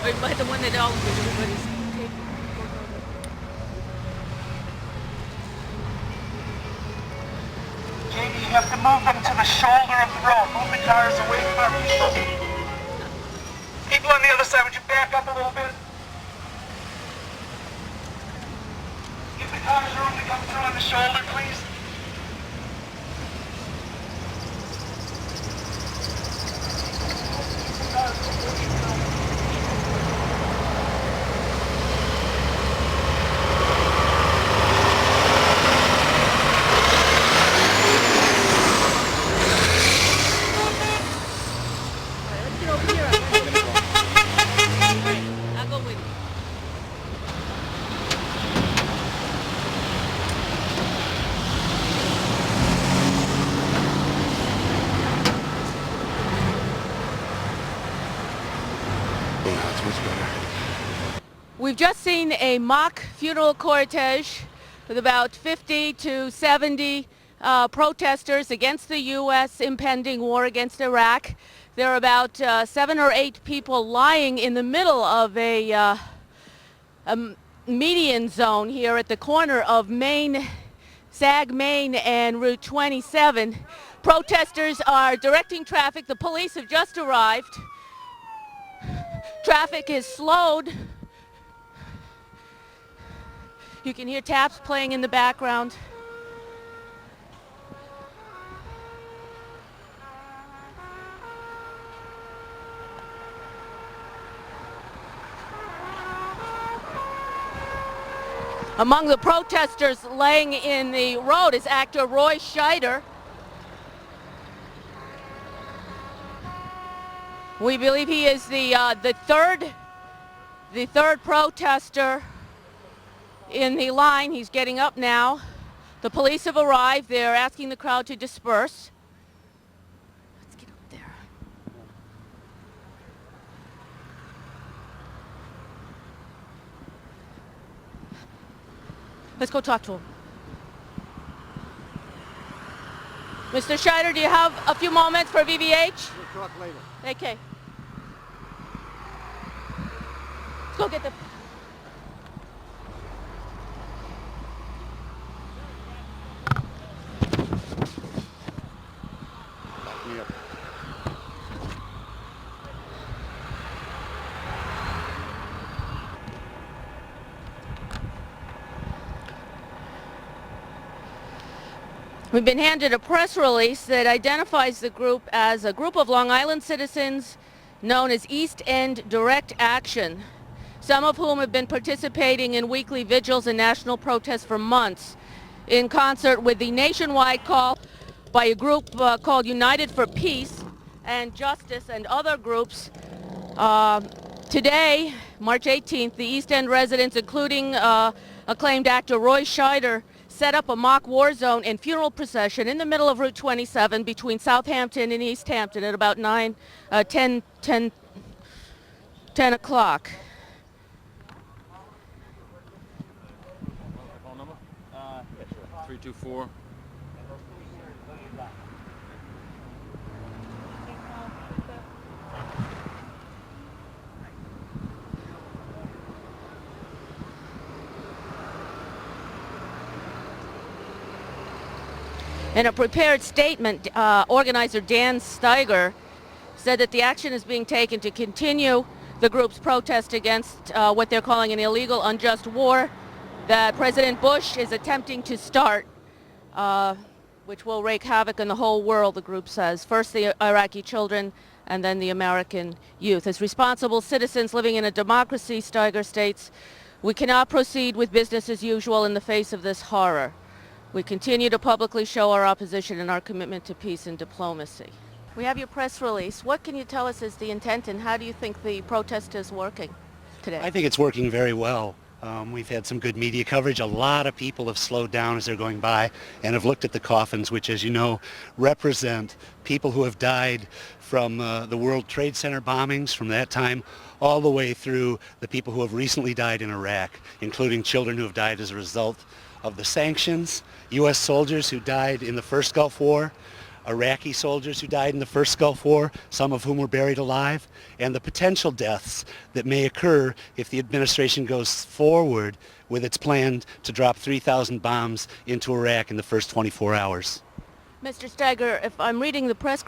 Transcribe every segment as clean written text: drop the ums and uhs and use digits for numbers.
Or the one that always everybody's taking. Jamie, you have to move them to the shoulder of the road. Move the cars away from you. People on the other side, would you back up a little bit? Give the cars room to come through on the shoulder, please. Let's get over here. I'll go with you. That's much better. We've just seen a mock funeral cortege with about 50 to 70 protesters against the U.S. impending war against Iraq. There are about 7 or 8 people lying in the middle of a median zone here at the corner of Sag Main and Route 27. Protesters are directing traffic. The police have just arrived. Traffic is slowed. You can hear taps playing in the background. Among the protesters laying in the road is actor Roy Scheider. We believe he is the third protester in the line. He's getting up now. The police have arrived. They're asking the crowd to disperse. Let's get up there. Let's go talk to him. Mr. Scheider, do you have a few moments for VVH? We'll talk later. Okay. Let's go get the... Back me up. We've been handed a press release that identifies the group as a group of Long Island citizens known as East End Direct Action, some of whom have been participating in weekly vigils and national protests for months, in concert with the nationwide call by a group called United for Peace and Justice and other groups. Today, March 18th, the East End residents, including acclaimed actor Roy Scheider, set up a mock war zone and funeral procession in the middle of Route 27 between Southampton and East Hampton at about 10 o'clock. Phone number? 324. In a prepared statement, organizer Dan Steiger said that the action is being taken to continue the group's protest against what they're calling an illegal, unjust war that President Bush is attempting to start, which will wreak havoc in the whole world, the group says. First the Iraqi children and then the American youth. As responsible citizens living in a democracy, Steiger states, we cannot proceed with business as usual in the face of this horror. We continue to publicly show our opposition and our commitment to peace and diplomacy. We have your press release. What can you tell us is the intent, and how do you think the protest is working today? I think it's working very well. We've had some good media coverage. A lot of people have slowed down as they're going by and have looked at the coffins, which, as you know, represent people who have died from the World Trade Center bombings from that time all the way through the people who have recently died in Iraq, including children who have died as a result of the sanctions, U.S. soldiers who died in the first Gulf War, Iraqi soldiers who died in the first Gulf War, some of whom were buried alive, and the potential deaths that may occur if the administration goes forward with its plan to drop 3,000 bombs into Iraq in the first 24 hours. Mr. Steiger, if I'm reading the press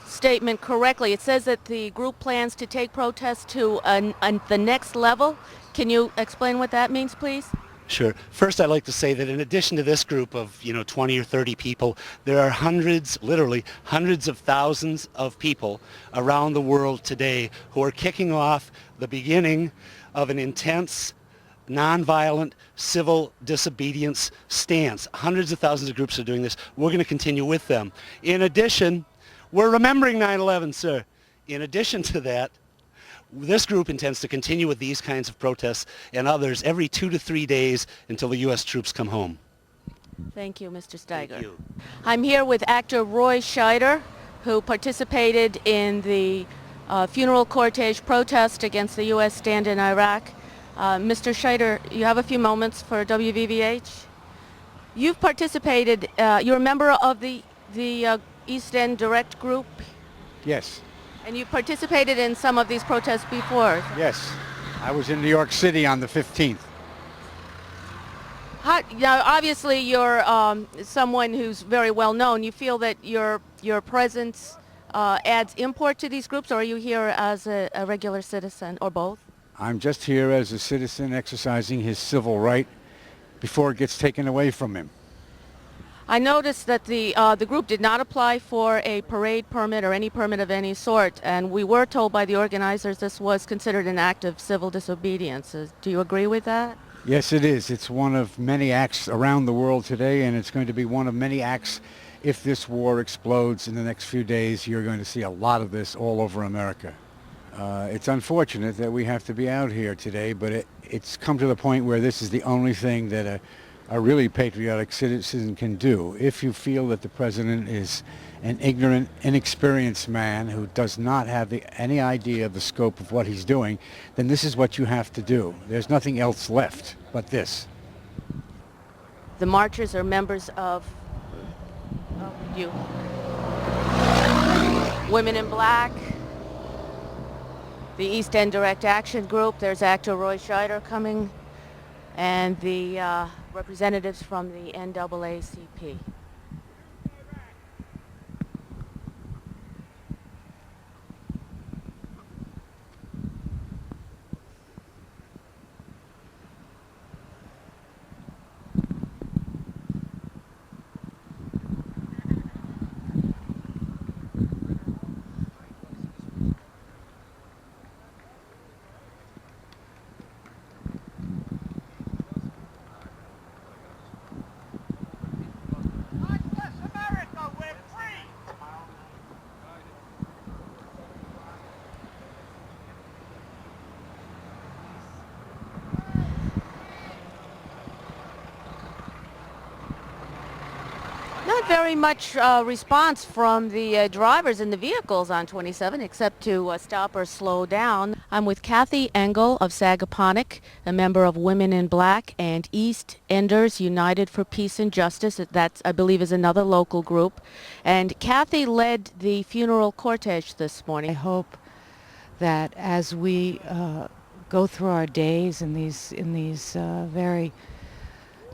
statement correctly, it says that the group plans to take protests to the next level. Can you explain what that means, please? Sure. First, I'd like to say that in addition to this group of, 20 or 30 people, there are hundreds, literally hundreds of thousands of people around the world today who are kicking off the beginning of an intense, nonviolent civil disobedience stance. Hundreds of thousands of groups are doing this. We're going to continue with them. In addition, we're remembering 9/11, sir. In addition to that, this group intends to continue with these kinds of protests and others every 2 to 3 days until the U.S. troops come home. Thank you, Mr. Steiger. Thank you. I'm here with actor Roy Scheider, who participated in the funeral cortege protest against the U.S. stand in Iraq. Mr. Scheider, you have a few moments for WVVH. You've participated, you're a member of the East End Direct Group, Yes, and you participated in some of these protests before. yes. I was in New York City on the 15th. Now, obviously, you're someone who's very well known. You feel that your presence adds import to these groups, or are you here as a regular citizen, or both? I'm just here as a citizen exercising his civil right before it gets taken away from him. I noticed that the group did not apply for a parade permit or any permit of any sort, and we were told by the organizers this was considered an act of civil disobedience. Do you agree with that? Yes, it is. It's one of many acts around the world today, and it's going to be one of many acts if this war explodes in the next few days. You're going to see a lot of this all over America. It's unfortunate that we have to be out here today, but it's come to the point where this is the only thing that a really patriotic citizen can do. If you feel that the president is an ignorant, inexperienced man who does not have any idea of the scope of what he's doing, then this is what you have to do. There's nothing else left but this. The marchers are members of you. Women in Black, the East End Direct Action Group. There's actor Roy Scheider coming, and the representatives from the NAACP. Not very much response from the drivers in the vehicles on 27, except to stop or slow down. I'm with Kathy Engel of Sagaponack, a member of Women in Black, and East Enders United for Peace and Justice. That, I believe, is another local group. And Kathy led the funeral cortege this morning. I hope that as we go through our days in these very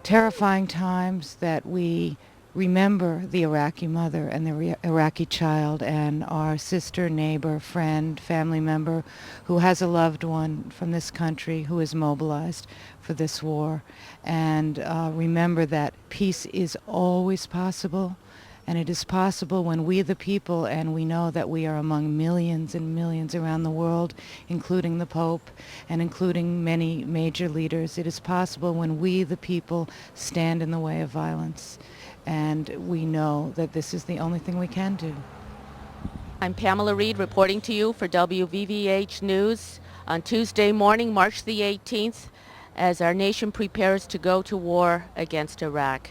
terrifying times, that we remember the Iraqi mother and the Iraqi child and our sister, neighbor, friend, family member who has a loved one from this country who is mobilized for this war. And remember that peace is always possible, and it is possible when we the people, and we know that we are among millions and millions around the world, including the Pope and including many major leaders. It is possible when we the people stand in the way of violence. And we know that this is the only thing we can do. I'm Pamela Reid reporting to you for WVVH News on Tuesday morning, March the 18th, as our nation prepares to go to war against Iraq.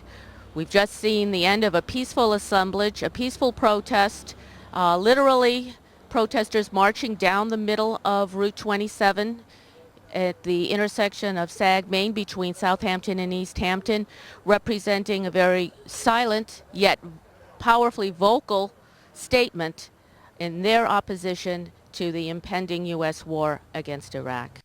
We've just seen the end of a peaceful assemblage, a peaceful protest, literally protesters marching down the middle of Route 27 at the intersection of Sag Main between Southampton and East Hampton, representing a very silent yet powerfully vocal statement in their opposition to the impending U.S. war against Iraq.